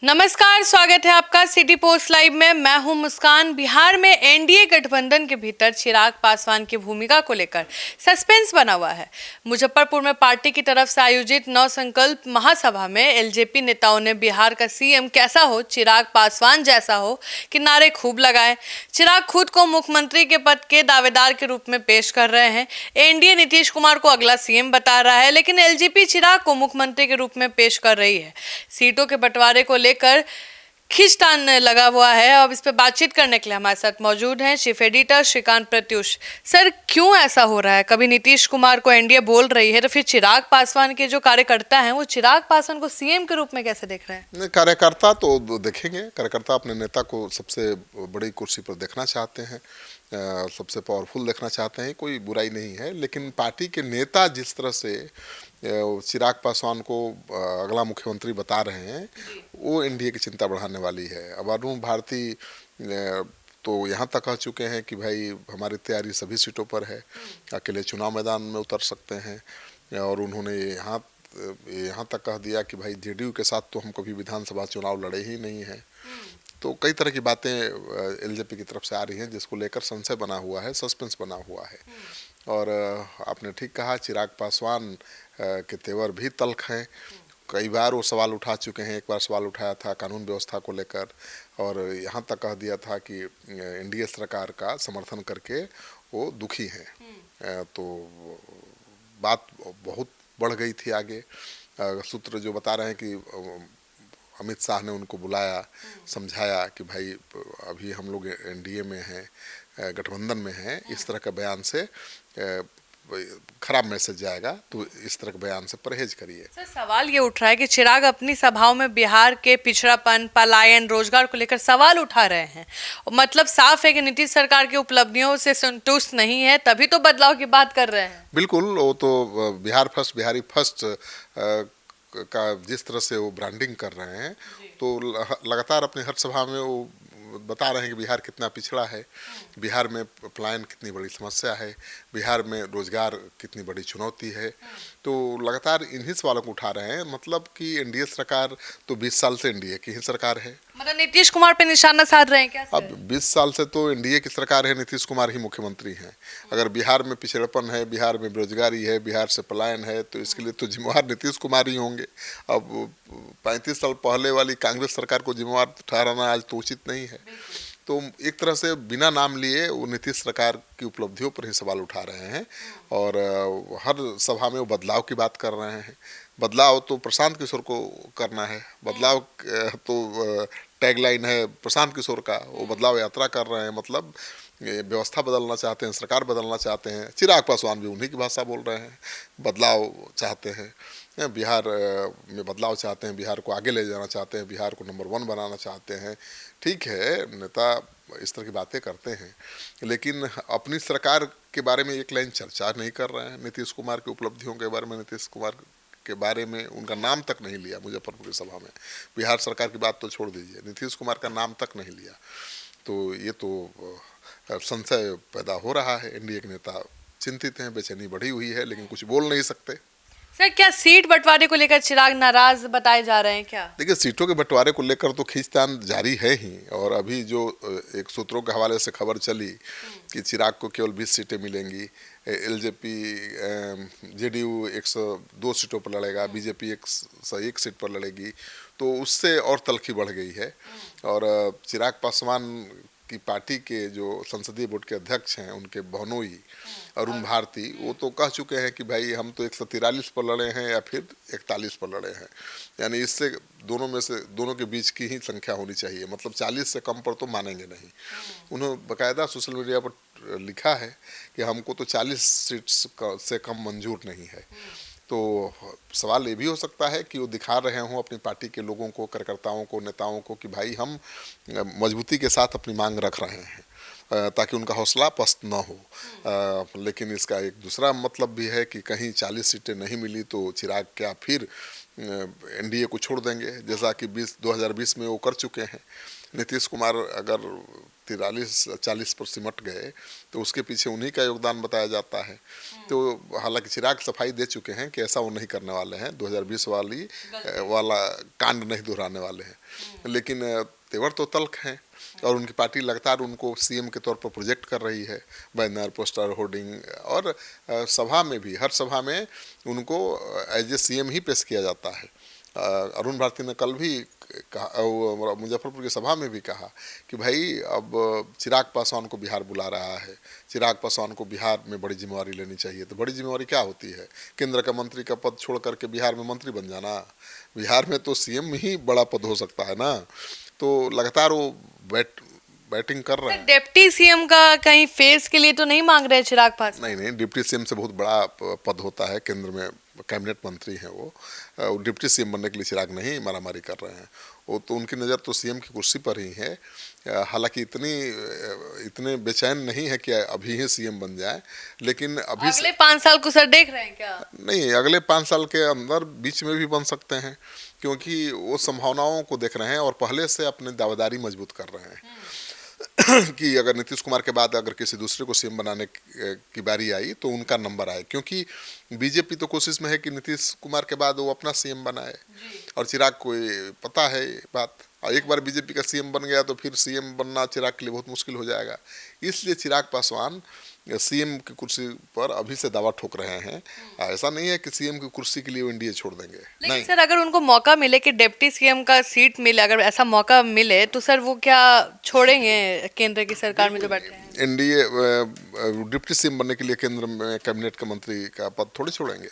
नमस्कार, स्वागत है आपका सिटी पोस्ट लाइव में। मैं हूं मुस्कान। बिहार में एनडीए गठबंधन के भीतर चिराग पासवान की भूमिका को लेकर सस्पेंस बना हुआ है। मुजफ्फरपुर में पार्टी की तरफ से आयोजित नव संकल्प महासभा में एलजेपी नेताओं ने बिहार का सीएम कैसा हो, चिराग पासवान जैसा हो कि नारे खूब लगाए। चिराग खुद को मुख्यमंत्री के पद के दावेदार के रूप में पेश कर रहे हैं। एनडीए नीतीश कुमार को अगला सीएम बता रहा है, लेकिन एलजेपी चिराग को मुख्यमंत्री के रूप में पेश कर रही है। सीटों के बंटवारे को लेकर खींचतान लगा हुआ है। अब इस पे बातचीत करने के लिए हमारे साथ मौजूद हैं chief editor Shrikant Pratyush. Sir, क्यों ऐसा हो रहा है? कभी नीतीश कुमार को एनडीए बोल रही है, तो फिर चिराग पासवान के जो कार्यकर्ता हैं वो चिराग पासवान को सीएम के रूप में कैसे देख रहे हैं? कार्यकर्ता तो देखेंगे, कार्यकर्ता अपने नेता को सबसे बड़ी कुर्सी पर देखना चाहते हैं, सबसे पावरफुल देखना चाहते हैं, कोई बुराई नहीं है। लेकिन पार्टी के नेता जिस तरह से चिराग पासवान को अगला मुख्यमंत्री बता रहे हैं, वो एनडीए की चिंता बढ़ाने वाली है। अब अरुण भारती तो यहाँ तक कह चुके हैं कि भाई हमारी तैयारी सभी सीटों पर है, अकेले चुनाव मैदान में उतर सकते हैं। और उन्होंने यहाँ तक कह दिया कि भाई जेडीयू के साथ तो हम कभी विधानसभा चुनाव लड़े ही नहीं हैं। तो कई तरह की बातें एलजेपी की तरफ से आ रही हैं, जिसको लेकर संशय बना हुआ है, सस्पेंस बना हुआ है। और आपने ठीक कहा, चिराग पासवान के तेवर भी तल्ख हैं। कई बार वो सवाल उठा चुके हैं। एक बार सवाल उठाया था कानून व्यवस्था को लेकर, और यहाँ तक कह दिया था कि एनडीए सरकार का समर्थन करके वो दुखी हैं। तो बात बहुत बढ़ गई थी आगे। सूत्र जो बता रहे हैं कि अमित शाह ने उनको बुलाया, समझाया कि भाई अभी हम लोग एनडीए में हैं, गठबंधन में हैं, इस तरह का बयान से खराब मैसेज जाएगा, तो इस तरह के बयान से परहेज करिए। सर, सवाल ये उठ रहा है कि चिराग अपनी सभाओं में बिहार के पिछड़ापन, पलायन, रोजगार को लेकर सवाल उठा रहे हैं। मतलब साफ है कि नीतीश सरकार की उपलब्धियों से संतुष्ट नहीं है, तभी तो बदलाव की बात कर रहे हैं। बिल्कुल, वो तो बिहार फर्स्ट, बिहारी फर्स्ट का जिस तरह से वो ब्रांडिंग कर रहे हैं, तो लगातार अपनी हर सभा में वो बता रहे हैं कि बिहार कितना पिछड़ा है, बिहार में पलायन कितनी बड़ी समस्या है, बिहार में रोजगार कितनी बड़ी चुनौती है। तो लगातार इन्हीं सवालों को उठा रहे हैं। मतलब कि एनडीए सरकार तो 20 साल से एनडीए की ही सरकार है। मतलब नीतीश कुमार पे निशाना साध रहे हैं क्या? अब 20 साल से तो एनडीए की सरकार है, नीतीश कुमार ही मुख्यमंत्री हैं। अगर बिहार में पिछड़पन है, बिहार में बेरोजगारी है, बिहार से पलायन है, तो इसके लिए तो जिम्मेवार नीतीश कुमार ही होंगे। अब 35 साल पहले वाली कांग्रेस सरकार को जिम्मेवार ठहराना आज तो उचित नहीं है। तो एक तरह से बिना नाम लिए वो नीतीश सरकार की उपलब्धियों पर ही सवाल उठा रहे हैं, और हर सभा में वो बदलाव की बात कर रहे हैं। बदलाव तो प्रशांत किशोर को करना है, बदलाव तो टैगलाइन है प्रशांत किशोर का, वो बदलाव यात्रा कर रहे हैं। मतलब व्यवस्था बदलना चाहते हैं, सरकार बदलना चाहते हैं। चिराग पासवान भी उन्हीं की भाषा बोल रहे हैं, बदलाव चाहते हैं, बिहार में बदलाव चाहते हैं, बिहार को आगे ले जाना चाहते हैं, बिहार को नंबर 1 बनाना चाहते हैं। ठीक है, नेता इस तरह की बातें करते हैं, लेकिन अपनी सरकार के बारे में एक लाइन चर्चा नहीं कर रहे हैं। नीतीश कुमार की उपलब्धियों के बारे में, नीतीश कुमार के बारे में उनका नाम तक नहीं लिया मुजफ्फरपुर की सभा में। बिहार सरकार की बात तो छोड़ दीजिए, नीतीश कुमार का नाम तक नहीं लिया। तो ये तो संशय पैदा हो रहा है। एनडीए के नेता चिंतित हैं, बेचैनी बढ़ी हुई है, लेकिन कुछ बोल नहीं सकते। सर, क्या सीट बंटवारे को लेकर चिराग नाराज बताए जा रहे हैं क्या? देखिए, सीटों के बंटवारे को लेकर तो खींचतान जारी है ही। और अभी जो एक सूत्रों के हवाले से खबर चली कि चिराग को केवल 20 सीटें मिलेंगी, एलजेपी जेडीयू 102 सीटों पर लड़ेगा, बीजेपी 101 सीट पर लड़ेगी, तो उससे और तल्खी बढ़ गई है। और चिराग पासवान की पार्टी के जो संसदीय बोर्ड के अध्यक्ष हैं, उनके बहनोई अरुण भारती, वो तो कह चुके हैं कि भाई हम तो 143 पर लड़े हैं या फिर 41 पर लड़े हैं। यानी इससे दोनों के बीच की ही संख्या होनी चाहिए। मतलब 40 से कम पर तो मानेंगे नहीं। उन्होंने बाकायदा सोशल मीडिया पर लिखा है कि हमको तो 40 सीट्स से कम मंजूर नहीं है। तो सवाल ये भी हो सकता है कि वो दिखा रहे हों अपनी पार्टी के लोगों को, कार्यकर्ताओं को, नेताओं को कि भाई हम मजबूती के साथ अपनी मांग रख रहे हैं, ताकि उनका हौसला पस्त न हो। लेकिन इसका एक दूसरा मतलब भी है कि कहीं 40 सीटें नहीं मिली तो चिराग क्या फिर एनडीए को छोड़ देंगे, जैसा कि 2020 में वो कर चुके हैं। नीतीश कुमार अगर 43-40 पर सिमट गए, तो उसके पीछे उन्हीं का योगदान बताया जाता है। तो हालांकि चिराग सफाई दे चुके हैं कि ऐसा वो नहीं करने वाले हैं, 2020 वाला कांड नहीं दोहराने वाले हैं, लेकिन तेवर तो तल्ख हैं और उनकी पार्टी लगातार उनको सीएम के तौर पर प्रोजेक्ट कर रही है, बैनर, पोस्टर, होर्डिंग, और सभा में भी, हर सभा में उनको एज ए सीएम ही पेश किया जाता है। अरुण भारती ने कल भी कहा, मुजफ्फरपुर की सभा में भी कहा कि भाई अब चिराग पासवान को बिहार बुला रहा है, चिराग पासवान को बिहार में बड़ी जिम्मेवारी लेनी चाहिए। तो बड़ी जिम्मेवारी क्या होती है? केंद्र का मंत्री का पद छोड़ करके बिहार में मंत्री बन जाना? बिहार में तो सीएम ही बड़ा पद हो सकता है ना। तो लगातार वो बैटिंग कर रहे हैं। डिप्टी सीएम का कहीं फेस के लिए तो नहीं मांग रहे चिराग पासवान? नहीं, डिप्टी सीएम से बहुत बड़ा पद होता है, केंद्र में कैबिनेट मंत्री हैं वो। डिप्टी सीएम बनने के लिए चिराग नहीं मारामारी कर रहे हैं, वो तो उनकी नज़र तो सीएम की कुर्सी पर ही है। हालांकि इतने बेचैन नहीं है कि अभी ही सीएम बन जाए, लेकिन अभी अगले 5 साल को सर देख रहे हैं क्या? नहीं, अगले 5 साल के अंदर बीच में भी बन सकते हैं, क्योंकि वो संभावनाओं को देख रहे हैं और पहले से अपनी दावेदारी मजबूत कर रहे हैं कि अगर नीतीश कुमार के बाद अगर किसी दूसरे को सीएम बनाने की बारी आई तो उनका नंबर आए, क्योंकि बीजेपी तो कोशिश में है कि नीतीश कुमार के बाद वो अपना सीएम बनाए, और चिराग को पता है ये बात। और एक बार बीजेपी का सीएम बन गया तो फिर सीएम बनना चिराग के लिए बहुत मुश्किल हो जाएगा। इसलिए चिराग पासवान सीएम की कुर्सी पर अभी से दावा ठोक रहे हैं। ऐसा नहीं है कि सीएम की कुर्सी के लिए वो एनडीए छोड़ देंगे। लेकिन नहीं सर, अगर उनको मौका मिले कि डिप्टी सीएम का सीट मिले, अगर ऐसा मौका मिले तो सर वो क्या छोड़ेंगे केंद्र की सरकार में जो बैठे हैं? एनडीए डिप्टी सीएम बनने के लिए केंद्र में कैबिनेट का मंत्री का पद थोड़ी छोड़ेंगे।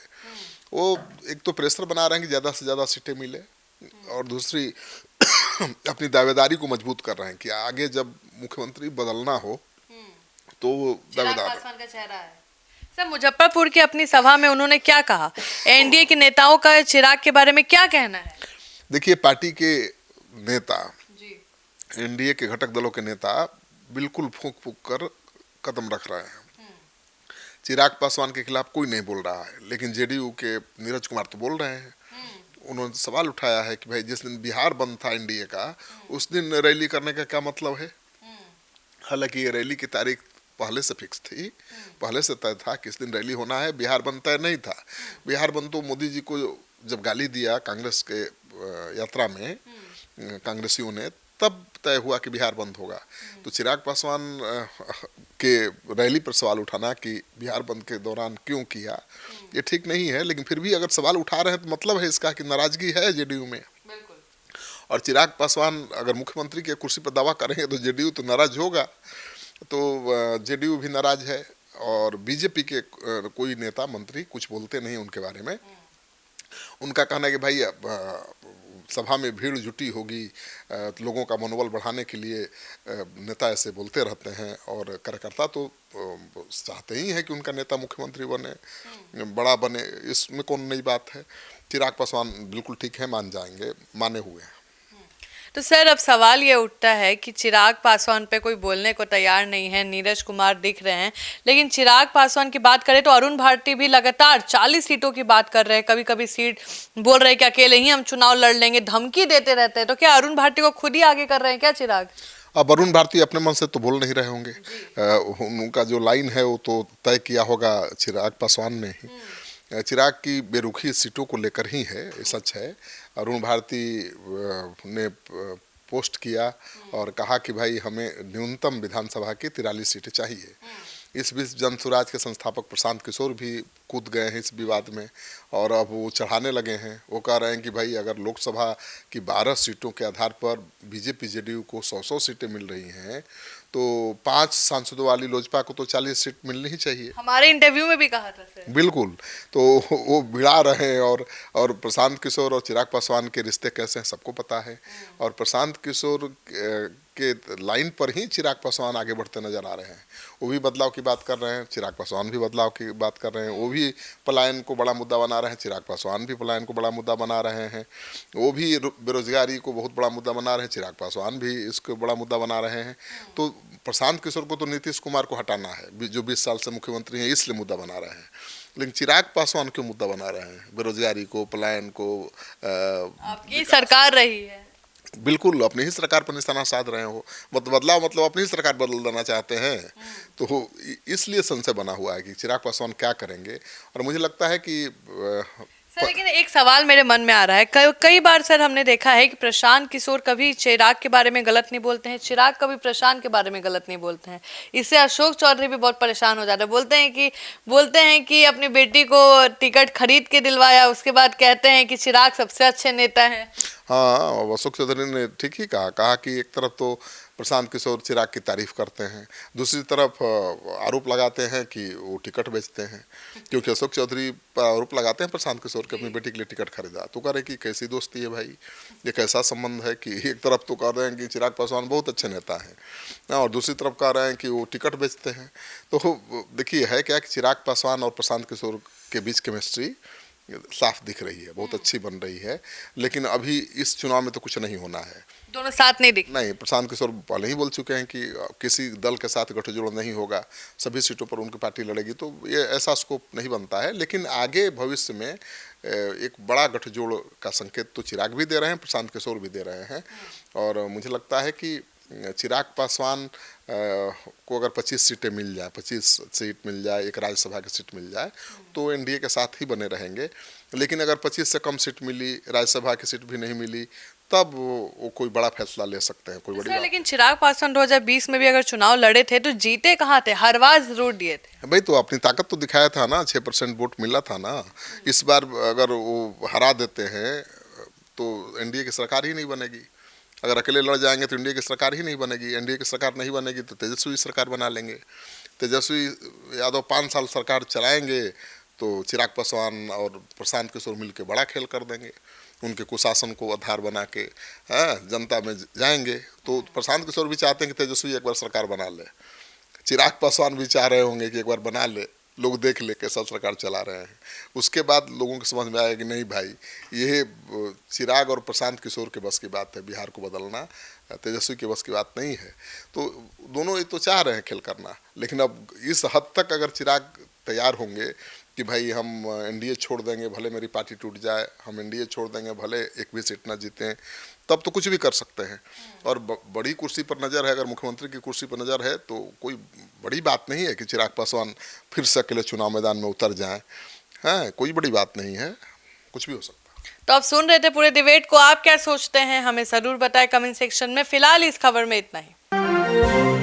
वो एक तो प्रेशर बना रहे हैं कि ज़्यादा से ज़्यादा सीटें मिले, और दूसरी अपनी दावेदारी को मजबूत कर रहे हैं कि आगे जब मुख्यमंत्री बदलना हो तो दावेदार। पासवान का चेहरा है। सर, मुजफ्फरपुर की अपनी सभा में उन्होंने क्या कहा? एनडीए के नेताओं का चिराग के बारे में क्या कहना है? देखिए, पार्टी के नेता, जी, एनडीए के घटक दलों के नेता बिल्कुल फूंक फूंक कर कदम रख रहे हैं। चिराग पासवान के खिलाफ कोई नहीं बोल रहा है, लेकिन जेडीयू के नीरज कुमार तो बोल रहे हैं। उन्होंने सवाल उठाया है कि भाई जिस दिन बिहार बंद था एनडीए का, उस दिन रैली करने का क्या मतलब है? हालांकि ये रैली की तारीख पहले से फिक्स थी, पहले से तय था कि इस दिन रैली होना है। बिहार बंद तय नहीं था। बिहार बंद तो मोदी जी को जब गाली दिया कांग्रेस के यात्रा में कांग्रेसियों ने, तब तय हुआ कि बिहार बंद होगा। तो चिराग पासवान के रैली पर सवाल उठाना कि बिहार बंद के दौरान क्यों किया, ये ठीक नहीं है। लेकिन फिर भी अगर सवाल उठा रहे हैं तो मतलब है इसका कि नाराजगी है जेडीयू में। और चिराग पासवान अगर मुख्यमंत्री की कुर्सी पर दावा करेंगे तो जेडीयू तो नाराज होगा। तो जेडीयू भी नाराज है, और बीजेपी के कोई नेता मंत्री कुछ बोलते नहीं उनके बारे में। उनका कहना है कि भाई सभा में भीड़ जुटी होगी, लोगों का मनोबल बढ़ाने के लिए नेता ऐसे बोलते रहते हैं, और कार्यकर्ता तो चाहते ही हैं कि उनका नेता मुख्यमंत्री बने, बड़ा बने। इसमें कौन नई बात है? चिराग पासवान बिल्कुल ठीक है, मान जाएंगे, माने हुए हैं। तो सर, अब सवाल ये उठता है कि चिराग पासवान पे कोई बोलने को तैयार नहीं है, नीरज कुमार दिख रहे हैं, लेकिन चिराग पासवान की बात करें तो अरुण भारती भी लगातार 40 सीटों की बात कर रहे हैं। कभी कभी सीट बोल रहे हैं कि अकेले ही हम चुनाव लड़ लेंगे, धमकी देते रहते हैं। तो क्या अरुण भारती को खुद ही आगे कर रहे हैं क्या चिराग? अब अरुण भारती अपने मन से तो बोल नहीं रहे होंगे, उनका जो लाइन है वो तो तय किया होगा चिराग पासवान ने ही। चिराग की बेरुखी सीटों को लेकर ही है, ये सच है। अरुण भारती ने पोस्ट किया और कहा कि भाई हमें न्यूनतम विधानसभा की 43 सीटें चाहिए। इस बीच जनसुराज के संस्थापक प्रशांत किशोर भी कूद गए हैं इस विवाद में, और अब वो चढ़ाने लगे हैं। वो कह रहे हैं कि भाई अगर लोकसभा की 12 सीटों के आधार पर बीजेपी जेडीयू को 100 सीटें मिल रही हैं, तो 5 सांसदों वाली लोजपा को तो 40 सीट मिलनी ही चाहिए। हमारे इंटरव्यू में भी कहा था सर। बिल्कुल, तो वो भिड़ा रहे हैं। और प्रशांत किशोर और चिराग पासवान के रिश्ते कैसे हैं सबको पता है, और प्रशांत किशोर के लाइन पर ही चिराग पासवान आगे बढ़ते नजर आ रहे हैं। वो भी बदलाव की बात कर रहे हैं, चिराग पासवान भी बदलाव की बात कर रहे हैं। वो भी पलायन को बड़ा मुद्दा बना रहे हैं, चिराग पासवान भी पलायन को बड़ा मुद्दा बना रहे हैं। वो भी बेरोजगारी को बहुत बड़ा मुद्दा बना रहे हैं, चिराग पासवान भी इसको बड़ा मुद्दा बना रहे हैं। तो प्रशांत किशोर को तो नीतीश कुमार को हटाना है, जो 20 साल से मुख्यमंत्री हैं, इसलिए मुद्दा बना रहे हैं। लेकिन चिराग पासवान क्यों मुद्दा बना रहे हैं? बेरोजगारी को, पलायन को। आपकी सरकार रही है, बिल्कुल अपनी ही सरकार पर निशाना साध रहे हो, बदलाव मतलब अपनी ही सरकार बदल देना चाहते हैं। तो इसलिए संशय बना हुआ है कि चिराग पासवान क्या करेंगे। और मुझे लगता है कि सर लेकिन एक सवाल मेरे मन में आ रहा है, कई बार सर हमने देखा है कि प्रशांत किशोर कभी चिराग के बारे में गलत नहीं बोलते हैं, चिराग कभी प्रशांत के बारे में गलत नहीं बोलते हैं। इससे अशोक चौधरी भी बहुत परेशान हो जाते हैं, बोलते हैं कि अपनी बेटी को टिकट खरीद के दिलवाया, उसके बाद कहते हैं कि चिराग सबसे अच्छे नेता हैं। हाँ, अशोक चौधरी ने ठीक ही कहा कि एक तरफ तो प्रशांत किशोर चिराग की तारीफ करते हैं, दूसरी तरफ आरोप लगाते हैं कि वो टिकट बेचते हैं, क्योंकि अशोक चौधरी पर आरोप लगाते हैं प्रशांत किशोर के अपनी बेटी के लिए टिकट खरीदा। तो कह रहे कि कैसी दोस्ती है भाई, ये कैसा संबंध है कि एक तरफ तो कह रहे हैं कि चिराग पासवान बहुत अच्छे नेता हैं और दूसरी तरफ कह रहे हैं कि वो टिकट बेचते हैं। तो देखिए है क्या कि चिराग पासवान और प्रशांत किशोर के बीच केमिस्ट्री साफ दिख रही है, बहुत अच्छी बन रही है, लेकिन अभी इस चुनाव में तो कुछ नहीं होना है। दोनों साथ नहीं दिख नहीं, प्रशांत किशोर पहले ही बोल चुके हैं कि किसी दल के साथ गठजोड़ नहीं होगा, सभी सीटों पर उनकी पार्टी लड़ेगी, तो ये ऐसा स्कोप नहीं बनता है। लेकिन आगे भविष्य में एक बड़ा गठजोड़ का संकेत तो चिराग भी दे रहे हैं, प्रशांत किशोर भी दे रहे हैं। और मुझे लगता है कि चिराग पासवान को अगर 25 सीटें मिल जाए, 25 सीट मिल जाए, एक राज्यसभा की सीट मिल जाए, तो एनडीए के साथ ही बने रहेंगे। लेकिन अगर 25 से कम सीट मिली, राज्यसभा की सीट भी नहीं मिली, तब वो कोई बड़ा फैसला ले सकते हैं, कोई बड़ी बात। लेकिन चिराग पासवान 2020 में भी अगर चुनाव लड़े थे तो जीते कहाँ थे, हरवा जरूर दिए थे भाई। तो अपनी ताकत तो दिखाया था ना, 6% वोट मिला था ना। इस बार अगर वो हरा देते हैं तो एनडीए की सरकार ही नहीं बनेगी। अगर अकेले लड़ जाएंगे तो एनडीए की सरकार ही नहीं बनेगी, एनडीए की सरकार नहीं बनेगी तो तेजस्वी सरकार बना लेंगे। तेजस्वी यादव 5 साल सरकार चलाएंगे तो चिराग पासवान और प्रशांत किशोर मिलकर बड़ा खेल कर देंगे, उनके कुशासन को आधार बना के जनता में जाएंगे। तो प्रशांत किशोर भी चाहते हैं कि तेजस्वी एक बार सरकार बना ले, चिराग पासवान भी चाह रहे होंगे कि एक बार बना ले, लोग देख ले कैसा सरकार चला रहे हैं। उसके बाद लोगों को समझ में आएगा कि नहीं भाई, ये चिराग और प्रशांत किशोर के बस की बात है, बिहार को बदलना तेजस्वी के बस की बात नहीं है। तो दोनों ये तो चाह रहे हैं खेल करना, लेकिन अब इस हद तक अगर चिराग तैयार होंगे कि भाई हम एनडीए छोड़ देंगे भले मेरी पार्टी टूट जाए, हम एनडीए छोड़ देंगे भले एक भी सीट ना जीतें, तब तो कुछ भी कर सकते हैं। और बड़ी कुर्सी पर नज़र है, अगर मुख्यमंत्री की कुर्सी पर नज़र है तो कोई बड़ी बात नहीं है कि चिराग पासवान फिर से अकेले चुनाव मैदान में उतर जाएं। हाँ, कोई बड़ी बात नहीं है, कुछ भी हो सकता है। तो आप सुन रहे थे पूरे डिबेट को, आप क्या सोचते हैं हमें जरूर बताएं कमेंट सेक्शन में। फिलहाल इस खबर में इतना ही।